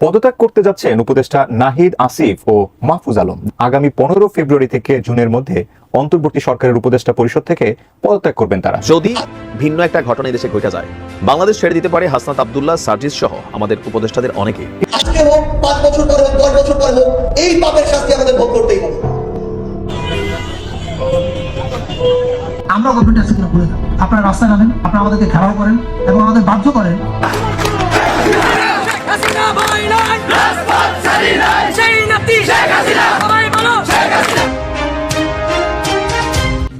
পদত্যাগ করতে যাচ্ছেন উপদেষ্টা নাহিদ আসিফ ও মাহফুজ আলম। আগামী 15 ফেব্রুয়ারি থেকে জুনের মধ্যে অন্তর্বর্তী সরকারের উপদেষ্টা পরিষদ থেকে পদত্যাগ করবেন তারা। যদি ভিন্ন একটা ঘটনা দেশে ঘটে যায়, বাংলাদেশ ছেড়ে দিতে পারে হাসনাত আব্দুল্লাহ, সার্জিস সহ আমাদের উপদেষ্টাদের অনেকেই। আজকে হোক, 5 বছর পর হোক, 10 বছর পর হোক, এই পাপের শাস্তি আমাদের ভোগ করতেই হবে। আমরা গভর্নমেন্ট আছে কিনা বলে দেন। আপনারা রাস্তায় নামেন, আপনারা আমাদেরকে ঘেরাও করেন এবং আমাদের বাধ্য করেন।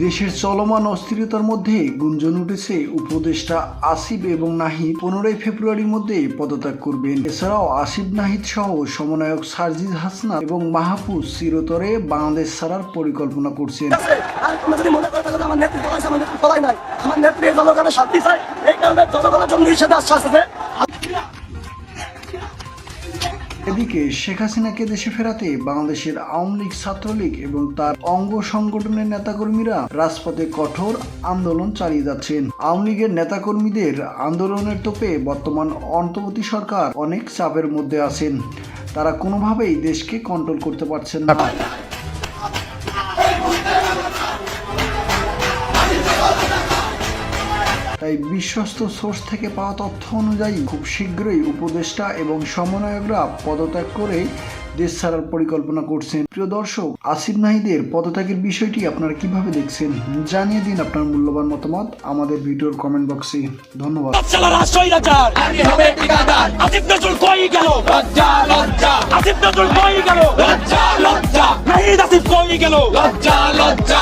দেশের চলমান অস্থিরতার মধ্যে গুঞ্জন উঠেছে উপদেষ্টা আসিফ এবং নাহিদ 15 ফেব্রুয়ারির মধ্যে পদত্যাগ করবেন। এছাড়াও আসিফ, নাহিদ সহ সমন্বয়ক সার্জিস হাসনাত এবং মাহফুজ চিরতরে বাংলাদেশ ছাড়ার পরিকল্পনা করছেন। এদিকে শেখ হাসিনাকে দেশে ফেরাতে বাংলাদেশের আওয়ামী লীগ, ছাত্রলীগ এবং তার অঙ্গ সংগঠনের নেতাকর্মীরা রাজপথে কঠোর আন্দোলন চালিয়ে যাচ্ছেন। আওয়ামী লীগের নেতাকর্মীদের আন্দোলনের তোপে বর্তমান অন্তর্বর্তী সরকার অনেক চাপের মধ্যে আছেন। তারা কোনোভাবেই দেশকে কন্ট্রোল করতে পারছেন না। তাই বিশ্বস্ত সোর্স থেকে পাওয়া তথ্য অনুযায়ী খুব শীঘ্রই উপদেষ্টা এবং সমন্বয়করা পদত্যাগ করে দেশ ছাড়ার পরিকল্পনা করছেন। প্রিয় দর্শক, আসিফ, নাহিদের পদত্যাগের বিষয়টি আপনারা কিভাবে দেখছেন জানিয়ে দিন আপনার মূল্যবান মতামত আমাদের ভিডিওর কমেন্ট বক্সে। ধন্যবাদ। আসিফ নজরুল কই গেল? লজ্জা লজ্জা। নাহিদ আসিফ কই গেল? লজ্জা লজ্জা।